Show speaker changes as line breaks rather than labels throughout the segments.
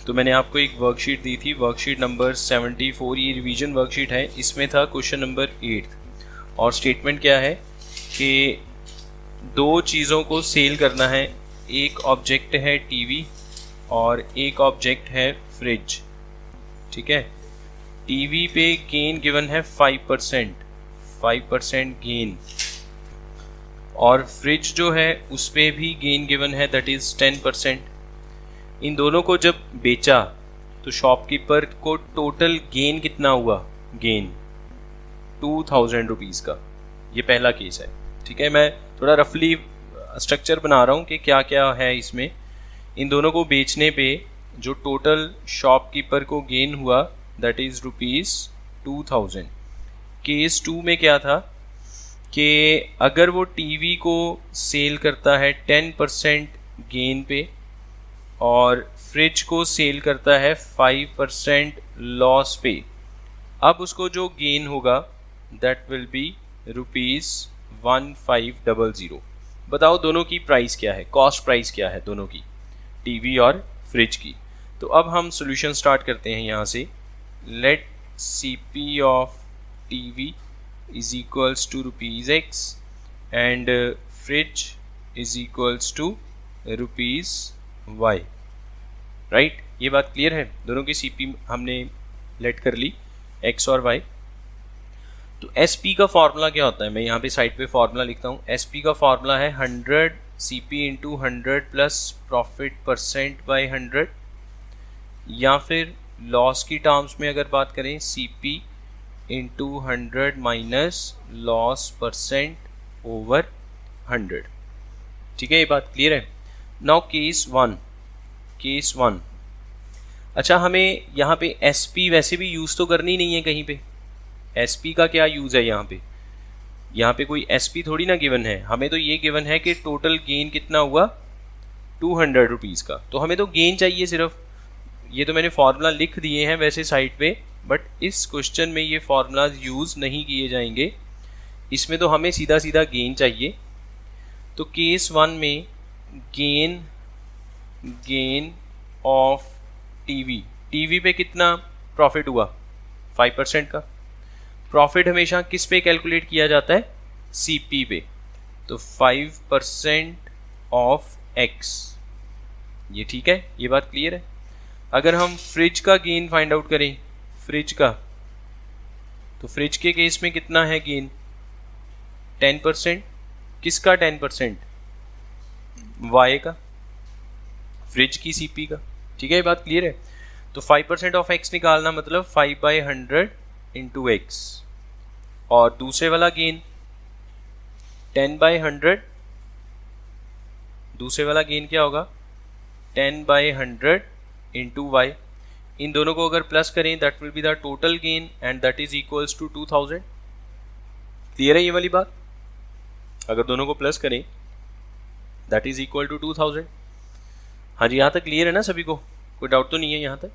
तो मैंने आपको एक वर्कशीट दी थी, वर्कशीट नंबर 74, ये रिवीजन वर्कशीट है। इसमें था क्वेश्चन नंबर 8 और स्टेटमेंट क्या है कि दो चीज़ों को सेल करना है। एक ऑब्जेक्ट है टीवी और एक ऑब्जेक्ट है फ्रिज। ठीक है, टीवी पे गेन गिवन है 5% गेन, और फ्रिज जो है उस पे भी गेन गिवन है, दैट इज़ 10%। इन दोनों को जब बेचा तो शॉपकीपर को टोटल गेन कितना हुआ? गेन 2000 रुपीज़ का। ये पहला केस है। ठीक है, मैं थोड़ा रफली स्ट्रक्चर बना रहा हूँ कि क्या क्या है इसमें। इन दोनों को बेचने पे जो टोटल शॉपकीपर को गेन हुआ दैट इज़ ₹2000। केस 2 में क्या था कि अगर वो टीवी को सेल करता है 10% गेन पे और फ्रिज को सेल करता है 5% लॉस पे, अब उसको जो गेन होगा दैट विल बी ₹1500। बताओ दोनों की प्राइस क्या है, कॉस्ट प्राइस क्या है दोनों की, टीवी और फ्रिज की। तो अब हम सॉल्यूशन स्टार्ट करते हैं यहाँ से। Let CP of TV is equals to ₹X and fridge is equals to ₹Y। Right, ये बात क्लियर है। दोनों की CP हमने लेट कर ली, X और Y। तो SP का फॉर्मूला क्या होता है? मैं यहाँ पे साइड पे फॉर्मूला लिखता हूँ। SP का फॉर्मूला है 100 CP into 100 plus profit % by 100, या फिर लॉस की टर्म्स में अगर बात करें CP into 100 minus loss % over 100। ठीक है, ये बात क्लियर है। Now case 1। अच्छा, हमें यहाँ पे SP वैसे भी यूज़ तो करनी नहीं है कहीं पे। SP का क्या यूज़ है यहाँ पे? यहाँ पे कोई SP थोड़ी ना गिवन है, हमें तो ये गिवन है कि टोटल गेन कितना हुआ 200 रुपीज़ का। तो हमें तो गेन चाहिए सिर्फ। ये तो मैंने फार्मूला लिख दिए हैं वैसे साइड पे, बट इस क्वेश्चन में ये फार्मूलाज यूज़ नहीं किए जाएंगे। इसमें तो हमें सीधा सीधा गेन चाहिए। तो केस 1 में गेन ऑफ टीवी पे कितना प्रॉफिट हुआ? 5% का। प्रॉफिट हमेशा किस पे कैलकुलेट किया जाता है? CP पे। तो 5% ऑफ X। ये ठीक है, ये बात क्लियर है। अगर हम फ्रिज का गेन फाइंड आउट करें, फ्रिज का, तो फ्रिज के केस में कितना है गेन? 10%। किसका 10%? Y का, फ्रिज की CP का। ठीक है, ये बात क्लियर है। तो 5% ऑफ X निकालना मतलब 5/100 इंटू X, और दूसरे वाला गेन 10/100। दूसरे वाला गेन क्या होगा? 10/100 इंटू Y। इन दोनों को अगर प्लस करें that will be the total gain and that is equals to 2000। Clear है ये वाली बात? अगर दोनों को प्लस करें दैट इज इक्वल टू 2000। हाँ जी, यहाँ तक क्लियर है ना सभी को? कोई डाउट तो नहीं है यहाँ तक?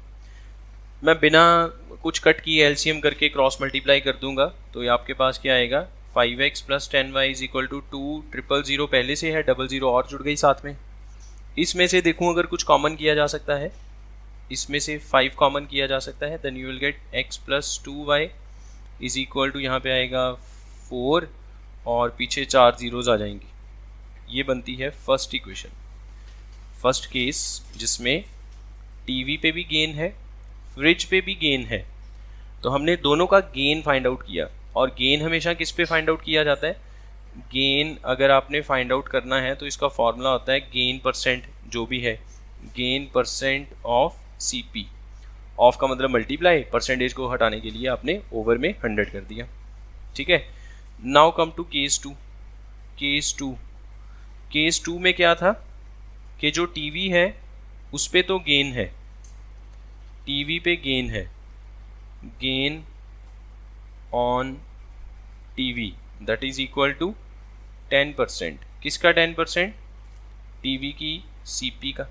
मैं बिना कुछ कट किए LCM करके क्रॉस मल्टीप्लाई कर दूंगा, तो ये आपके पास क्या आएगा? 5x plus 10y is equal to 200 पहले से है, 00 और जुड़ गई साथ में। इसमें से देखूँ अगर कुछ कॉमन किया जा सकता है, इसमें से 5 कॉमन किया जा सकता है, then you will get x plus 2y is equal to, यहाँ पे आएगा 4 और पीछे 4 जीरोज आ जाएंगी। ये बनती है फर्स्ट इक्वेशन, फर्स्ट केस जिसमें टीवी पे भी गेन है, फ्रिज पे भी गेन है। तो हमने दोनों का गेन फाइंड आउट किया, और गेन हमेशा किस पे फाइंड आउट किया जाता है? गेन अगर आपने फाइंड आउट करना है तो इसका फॉर्मूला होता है गेन % जो भी है, गेन % ऑफ CP। ऑफ का मतलब मल्टीप्लाई, परसेंटेज को हटाने के लिए आपने ओवर में 100 कर दिया। ठीक है, now come to case 2। Case 2 में क्या था कि जो टीवी है उस पे तो गेन है, टीवी पे गेन है, gain on TV that is equal to 10%। किसका 10%? टीवी की CP का।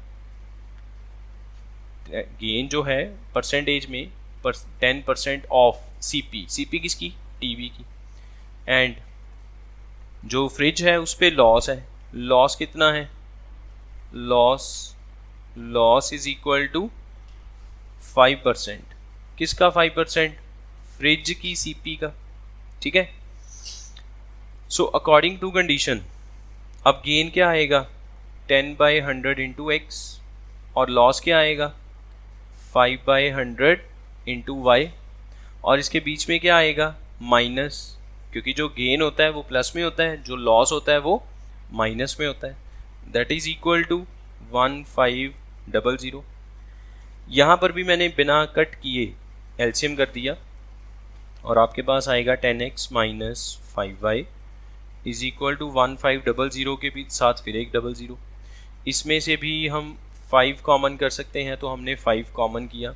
गेन जो है परसेंटेज में 10% ऑफ CP किसकी? टीवी की। एंड जो फ्रिज है उस पे लॉस है, लॉस कितना है? Loss is equal to 5%। किसका 5%? फ्रिज की सीपी का, ठीक है। सो अकॉर्डिंग टू कंडीशन अब गेन क्या आएगा? 10/100 इंटू एक्स, और लॉस क्या आएगा? 5/100 इंटू वाई, और इसके बीच में क्या आएगा? माइनस, क्योंकि जो गेन होता है वो प्लस में होता है, जो लॉस होता है वो माइनस में होता है। That is equal to 1500। यहाँ पर भी मैंने बिना कट किए एलसीएम कर दिया, और आपके पास आएगा 10x minus 5y is equal to 1500 के भी साथ फिर एक 00। इसमें से भी हम 5 कॉमन कर सकते हैं, तो हमने 5 कॉमन किया।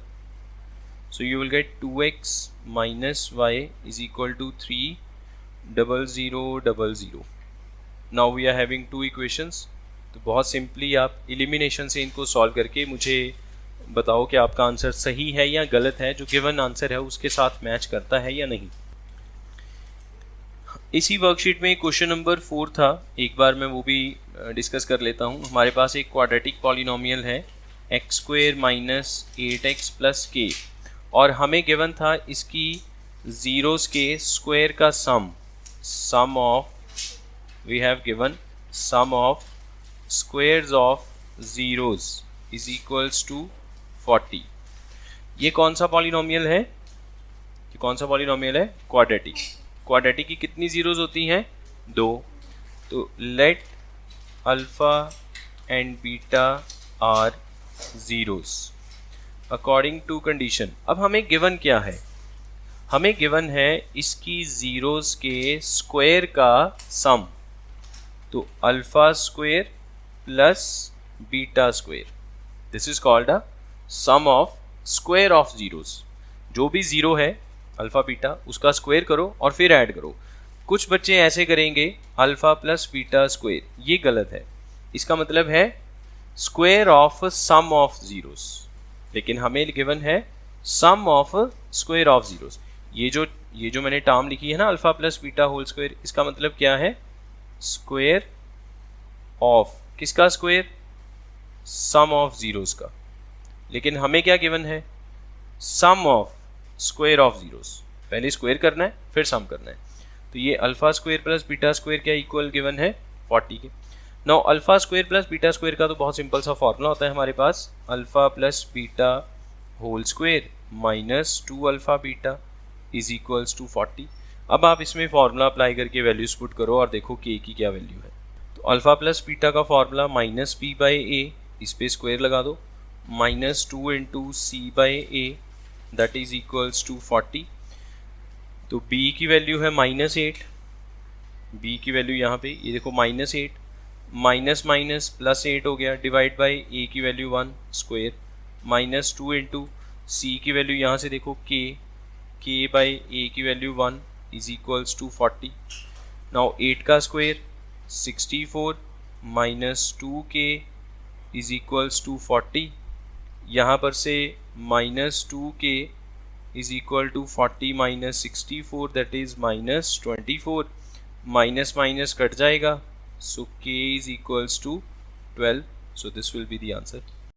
So you will get 2x minus y is equal to 30000। Now we are having 2 equations. तो बहुत सिंपली आप एलिमिनेशन से इनको सॉल्व करके मुझे बताओ कि आपका आंसर सही है या गलत है, जो गिवन आंसर है उसके साथ मैच करता है या नहीं। इसी वर्कशीट में क्वेश्चन नंबर 4 था, एक बार मैं वो भी डिस्कस कर लेता हूँ। हमारे पास एक क्वाड्रेटिक पॉलिनोमियल है x² minus 8x plus k, और हमें गिवन था इसकी जीरोस के स्क्वायर का sum of, we have given sum of squares of zeros is equals to 40। ये कौन सा पॉलिनोमियल है? ये कौन सा पॉलिनोमियल है? क्वाड्रेटिक। क्वाड्रेटिक की कितनी जीरोस होती हैं? 2। तो let alpha and beta are zeros according to condition. अब हमें गिवन क्या है? हमें गिवन है इसकी जीरोस के स्क्वायर का सम, तो alpha square plus beta square, this is called a sum of square of zeros. जो भी जीरो है अल्फा बीटा, उसका स्क्वायर करो और फिर ऐड करो। कुछ बच्चे ऐसे करेंगे अल्फा प्लस बीटा स्क्वायर, ये गलत है। इसका मतलब है square of sum of zeros, लेकिन हमें गिवन है sum of square of zeros. ये जो मैंने टर्म लिखी है ना, alpha plus beta whole square, इसका मतलब क्या है? स्क्वायर ऑफ किसका स्क्वायर? सम ऑफ जीरोस का। लेकिन हमें क्या गिवन है? Sum of square of zeros. पहले स्क्वायर करना है फिर सम करना है। तो ये alpha square plus beta square क्या इक्वल गिवन है? 40 के। Now alpha square plus beta square का तो बहुत सिंपल सा फॉर्मूला होता है हमारे पास, alpha plus beta whole square minus 2 alpha beta is equals to 40। अब आप इसमें फॉर्मूला अप्लाई करके वैल्यूज पुट करो और देखो के की क्या वैल्यू है। तो अल्फा प्लस बीटा का formula minus B by A, इस पे स्क्वायर लगा दो, minus 2 into C by A that is equals to 40। तो b की वैल्यू है -8, b की वैल्यू यहाँ पे ये देखो -8, माइनस माइनस प्लस 8 हो गया, डिवाइड बाई a की value 1 square, minus 2 into C की वैल्यू यहाँ से देखो k बाई a की value 1 is equals to 40। Now 8 का square 64 minus 2k is equals to 40। यहाँ पर से minus 2k is equal to 40 minus 64 that is minus 24, minus minus cut जाएगा, so k is equals to 12, so this will be the answer.